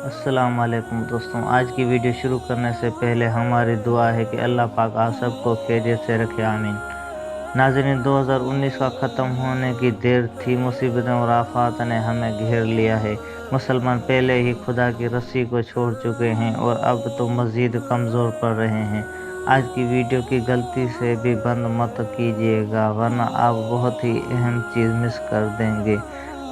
السلام علیکم دوستوں، آج کی ویڈیو شروع کرنے سے پہلے ہماری دعا ہے کہ اللہ پاک آپ سب کو خیریت سے رکھے، آمین۔ ناظرین، 2019 کا ختم ہونے کی دیر تھی، مصیبتیں اور آفات نے ہمیں گھیر لیا ہے۔ مسلمان پہلے ہی خدا کی رسی کو چھوڑ چکے ہیں اور اب تو مزید کمزور پڑ رہے ہیں۔ آج کی ویڈیو کی غلطی سے بھی بند مت کیجیے گا ورنہ آپ بہت ہی اہم چیز مس کر دیں گے۔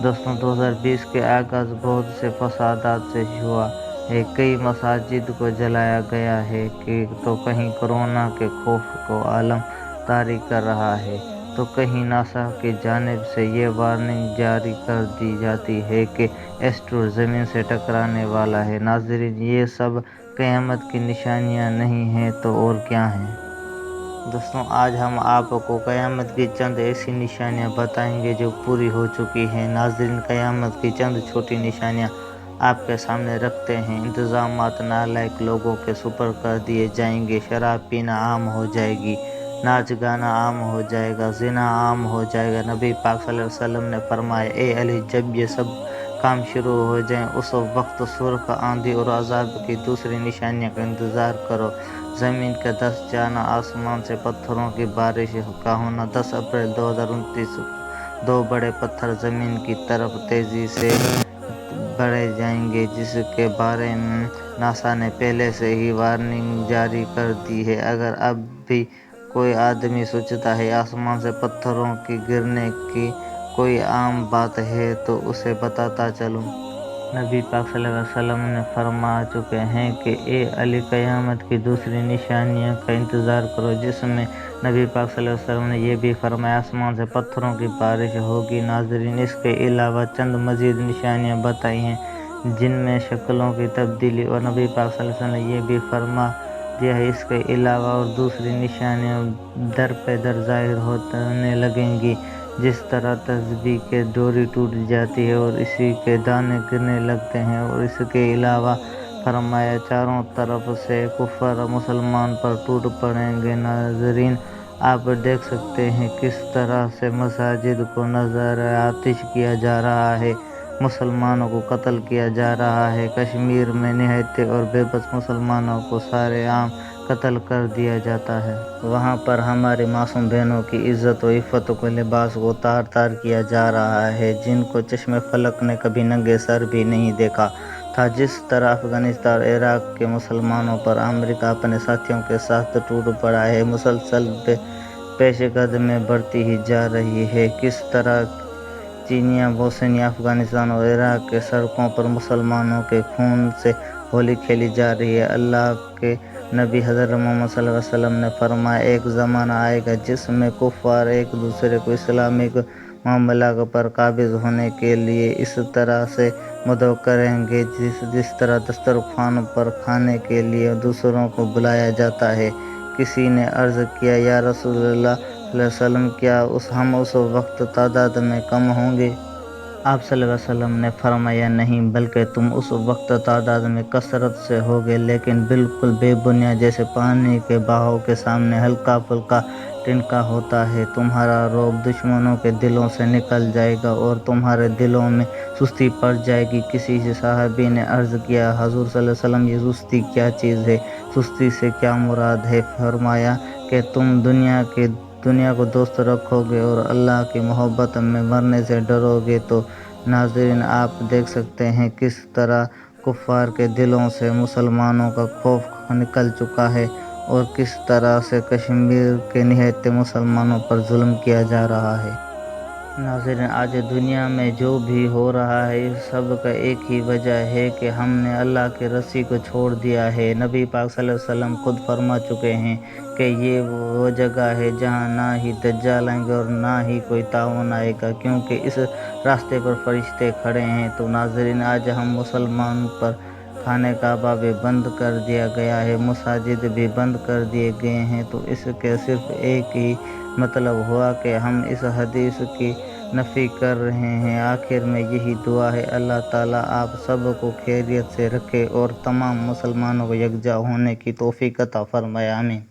دوستوں، 2020 کے آغاز بہت سے فسادات سے ہوا ہے۔ کئی مساجد کو جلایا گیا ہے تو کہیں کورونا کے خوف کو عالم طاری کر رہا ہے، تو کہیں ناسا کی جانب سے یہ وارننگ جاری کر دی جاتی ہے کہ ایسٹروئڈ زمین سے ٹکرانے والا ہے۔ ناظرین، یہ سب قیامت کی نشانیاں نہیں ہیں تو اور کیا ہیں؟ دوستوں، آج ہم آپ کو قیامت کی چند ایسی نشانیاں بتائیں گے جو پوری ہو چکی ہیں۔ ناظرین، قیامت کی چند چھوٹی نشانیاں آپ کے سامنے رکھتے ہیں۔ انتظامات نالائق لوگوں کے سپرد کر دیے جائیں گے، شراب پینا عام ہو جائے گی، ناچ گانا عام ہو جائے گا، زنا عام ہو جائے گا۔ نبی پاک صلی اللہ علیہ وسلم نے فرمایا، اے علی، جب یہ سب کام شروع ہو جائیں اس وقت سرخ آندھی اور عذاب کی دوسری نشانیوں کا انتظار کرو: زمین کا دھس جانا، آسمان سے پتھروں کی بارش کا ہونا۔ 10 اپریل 2029 دو بڑے پتھر زمین کی طرف تیزی سے بڑھے جائیں گے، جس کے بارے میں ناسا نے پہلے سے ہی وارننگ جاری کر دی ہے۔ اگر اب بھی کوئی آدمی سوچتا ہے آسمان سے پتھروں کی گرنے کی کوئی عام بات ہے تو اسے بتاتا چلوں، نبی پاک صلی اللہ علیہ وسلم نے فرما چکے ہیں کہ اے علی، قیامت کی دوسری نشانیوں کا انتظار کرو، جس میں نبی پاک صلی اللہ علیہ وسلم نے یہ بھی فرمایا، آسمان سے پتھروں کی بارش ہوگی۔ ناظرین، اس کے علاوہ چند مزید نشانیاں بتائی ہیں جن میں شکلوں کی تبدیلی، اور نبی پاک صلی اللہ علیہ وسلم نے یہ بھی فرما دیا ہے اس کے علاوہ اور دوسری نشانیاں در پہ در ظاہر ہونے لگیں گی، جس طرح تسبیح کی ڈوری ٹوٹ جاتی ہے اور اسی کے دانے گرنے لگتے ہیں۔ اور اس کے علاوہ فرمایا، چاروں طرف سے کفار مسلمان پر ٹوٹ پڑیں گے۔ ناظرین، آپ دیکھ سکتے ہیں کس طرح سے مساجد کو نذرانہ آتش کیا جا رہا ہے، مسلمانوں کو قتل کیا جا رہا ہے۔ کشمیر میں نہایت اور بے بس مسلمانوں کو سارے عام قتل کر دیا جاتا ہے۔ وہاں پر ہماری معصوم بہنوں کی عزت و عفت کو، لباس کو تار تار کیا جا رہا ہے، جن کو چشم فلک نے کبھی ننگے سر بھی نہیں دیکھا تھا۔ جس طرح افغانستان اور عراق کے مسلمانوں پر امریکہ اپنے ساتھیوں کے ساتھ ٹوٹ پڑا ہے، مسلسل پیش قدمی بڑھتی ہی جا رہی ہے۔ کس طرح چچنیا، بوسنیا، افغانستان اور عراق کی سڑکوں پر مسلمانوں کے خون سے ہولی کھیلی جا رہی ہے۔ اللہ کے نبی حضرت محمد صلی اللہ علیہ وسلم نے فرمایا، ایک زمانہ آئے گا جس میں کفار ایک دوسرے کو اسلامک معاملات پر قابض ہونے کے لیے اس طرح سے مدعو کریں گے جس طرح دسترخوان پر کھانے کے لیے دوسروں کو بلایا جاتا ہے۔ کسی نے عرض کیا، یا رسول اللہ صلی اللہ علیہ وسلم، کیا ہم اس وقت تعداد میں کم ہوں گے؟ آپ صلی اللہ علیہ وسلم نے فرمایا، نہیں، بلکہ تم اس وقت تعداد میں کثرت سے ہوگے، لیکن بالکل بے بنیاد، جیسے پانی کے بہاؤ کے سامنے ہلکا پھلکا تنکا ہوتا ہے۔ تمہارا رعب دشمنوں کے دلوں سے نکل جائے گا اور تمہارے دلوں میں سستی پڑ جائے گی۔ کسی صحابی نے عرض کیا، حضور صلی اللہ علیہ وسلم، یہ سستی کیا چیز ہے؟ سستی سے کیا مراد ہے؟ فرمایا کہ تم دنیا کو دوست رکھو گے اور اللہ کی محبت میں مرنے سے ڈرو گے۔ تو ناظرین، آپ دیکھ سکتے ہیں کس طرح کفار کے دلوں سے مسلمانوں کا خوف نکل چکا ہے اور کس طرح سے کشمیر کے نہایت مسلمانوں پر ظلم کیا جا رہا ہے۔ ناظرین، آج دنیا میں جو بھی ہو رہا ہے، اس سب کا ایک ہی وجہ ہے کہ ہم نے اللہ کی رسی کو چھوڑ دیا ہے۔ نبی پاک صلی اللہ علیہ وسلم خود فرما چکے ہیں کہ یہ وہ جگہ ہے جہاں نہ ہی دجال آئیں گے اور نہ ہی کوئی طاعون آئے گا، کیونکہ اس راستے پر فرشتے کھڑے ہیں۔ تو ناظرین، آج ہم مسلمان پر خانہ کعبہ بھی بند کر دیا گیا ہے، مساجد بھی بند کر دیے گئے ہیں، تو اس کے صرف ایک ہی مطلب ہوا کہ ہم اس حدیث کی نفی کر رہے ہیں۔ آخر میں یہی دعا ہے، اللہ تعالیٰ آپ سب کو خیریت سے رکھے اور تمام مسلمانوں کو یکجا ہونے کی توفیق عطا فرمائے، آمین۔